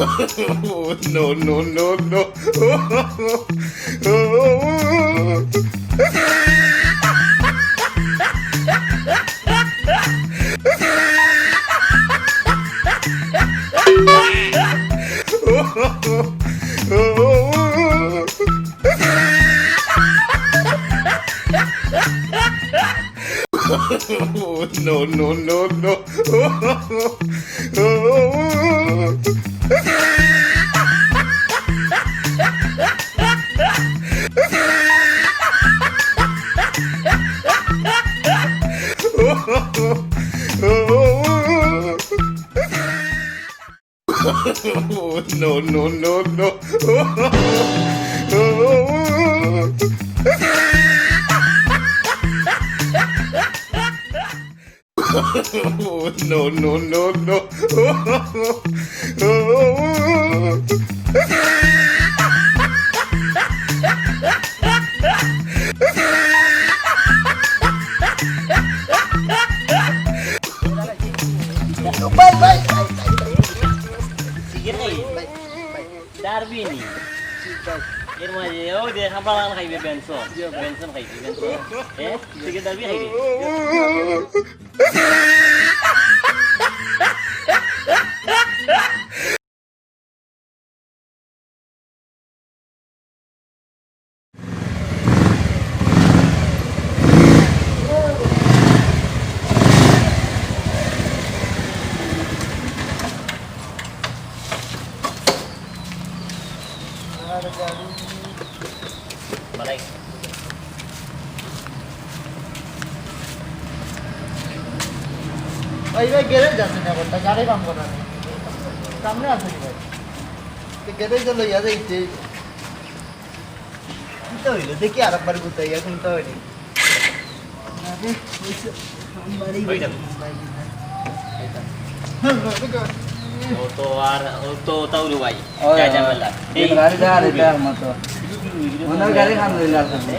Oh, no, no, no, no. Oh, no, no, no, no. Oh, no, no, no, no. Oh, no, no, no, no. Baik. Sige nih. Darby nih. Irma je, oh dia hampalan kayak Benson. Benson kayak Benson. Sige Darby kayak balik. ভাই garage আছে না বলতে গাড়ি কাম করা নেই সামনে আছে কি ভাই গ্যারেজে লইয়া যাইতে কি তো হইলো দেখি আরেকবার গুতাই এখন তো হইনি Auto tahu lu bay. Jajan bala. गाड़ी जा रही है मत ओनर गाड़ी हम ले ला सकते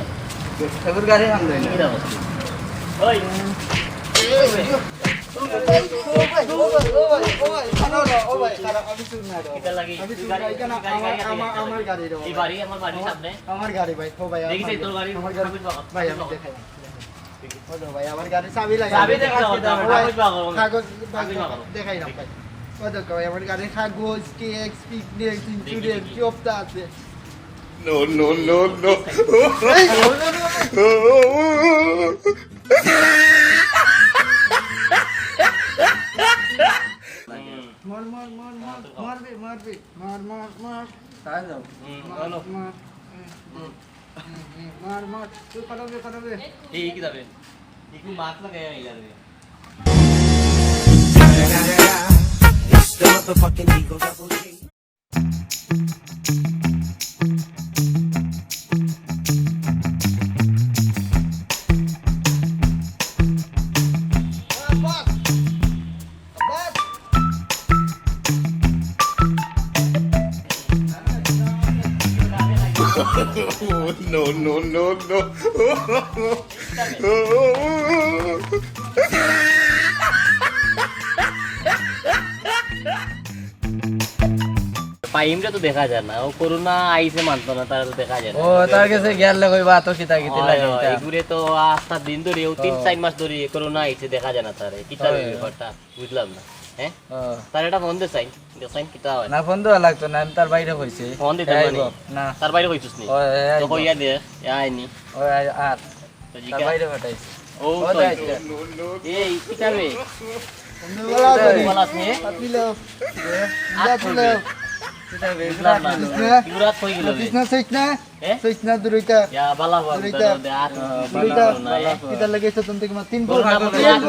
सबर गाड़ी हम ले ला Oi. Kita lagi. আমার গাড়ি রে Di bari আমার bari সামনে। আমার গাড়ি ভাই ও ভাই দেখি সেই তোর গাড়ি আমার গাড়ি ভাই আমি দেখাই হলো ভাই আমার গাড়ি চাবি লাগা চাবি দেখাও, কাগজ বাগো। কাগজ কাগজ বাগো। দেখাই না ভাই ও দেখো ভাই আমার গাড়ি কাগজ টেক্স পিকনিক ইন্স্যুরেন্স সবটা আছে No, no, no, no. এই মার कहां जाओ Ano? মার তুই পারবে Iki tabe. Iku mat na kaya ilan rin. It's the motherfucking Eagle Double G. Oh, no, no, no, no. পাইমটা তো দেখা যায় না ও করোনা আইছে মানতো না তারা তো দেখা যায় না ओ तार के से गैर लगोई बात तो किता किता लगे এগুলো তো আস্তা দিন ধরে ও 3-4 মাস ধরে করোনা আইছে দেখা যায় না তারে কিতা ব্যাপারটা বুঝলাম না হ্যাঁ তার এটা ফোন দে সাইন কিতা হয় না ফোন দেওয়া লাগতো না আমি তার বাইরে হইছে ফোন দিতে মানে না তার বাইরে কইছিস নি ও তো কইয়া দে আইনি ও আর তো তার জিকা বাইরে পাঠাইছে ও ও তো দাইছে এই কিতা রে বলা বলাস নি আপিলো আপিলো কিতা বুঝলাম না বেগুলা ইউরাত কই গেল রে কৃষ্ণা সৈকনা হ্যাঁ সৈকনা দুইটা ইয়া বালা বালা দুইটা দে আত দুইটা কিটা লাগাইছ তুমি তোমার 3 ফুট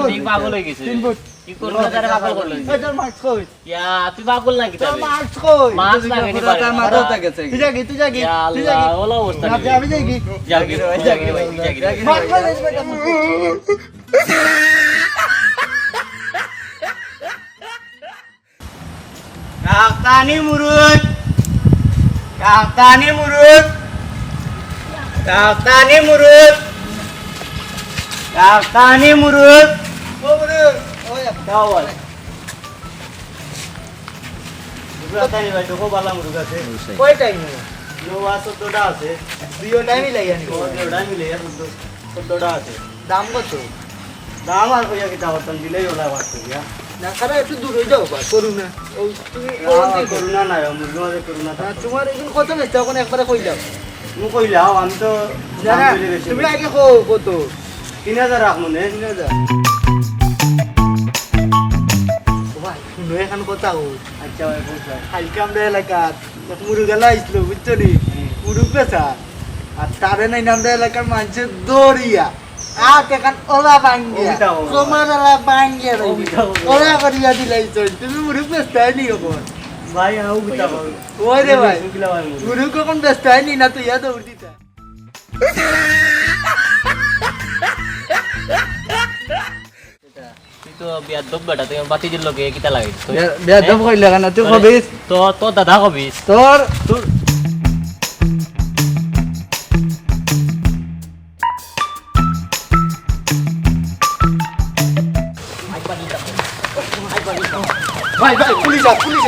তুই পাগল হয়ে গেছিস 3 ফুট কি করোনা তারে পাগল করলি এটা মার্কস কই ইয়া তুই পাগল না কিতা মার্কস কই মাছ লাগে নি পারে তার মাথা থেকে তুই জাগি তুই জাগি ইয়া তুই জাগি আল্লাহ ওলা অবস্থা না আমি জাগি জাগি জাগি জাগি মার্কস কই বেটা Kaktani murut. Kaktani murut. Kaktani murut. Kaktani murut. ও বলে ওই Kawal. রাতানি ভাই তো খুব ভালো মুরগ আছে কয় টাইম নোয়া 14টা আছে দুইও টাইমই লাগে আনি ওটা মিলে 14টা আছে দাম কত দাম আর কইয়া কিতা হতন দিলেই ওলা বাট করিয়া না খারাপ একটু দূর হয়ে যাও বা করু না ও তুমি করুন কি করু করুণা নাই মুরগ মাঝে করুণা না তোমার এখন কত বেচতে এখন একবারে কই দাও মু কইলাও আমি তো জানা তুমি আগে কো কত 3000 রাখ মনে 3000 ভাই শুনো এখন কথা ও আচ্ছা ভাই বুঝলাই কালকে আমরা এলাকার এক মুরুগালা আইছিল বুঝছো নি মুরুগ বেচা আর তারে নাই আমরা এলাকার মানুষের দৌড়িয়া এখন ওলা ভাঙ্গিয়া অমিতা ওলা। তোমার ওলা ভাঙ্গিয়া অমিতা ওলা। ওলা করিয়া দিলাইছ তুমি মুরুগ বেচতে হয়নি কখন ভাই আউ কিতা বল ওই রে ভাই শুকিলা ভাই মুরগ মুরুগ কখন বেচতে হয়নি না তো ইয়া দৌড় দিতা তুই তো বিয়ার দব বেটা তুই বাতিজির লগে কিতা লাগে বেদব কইলে কেন তুই কবিস তো তো দাদা কবিস তোর ভাই ভাই পুলিশ ভাই পুলিশ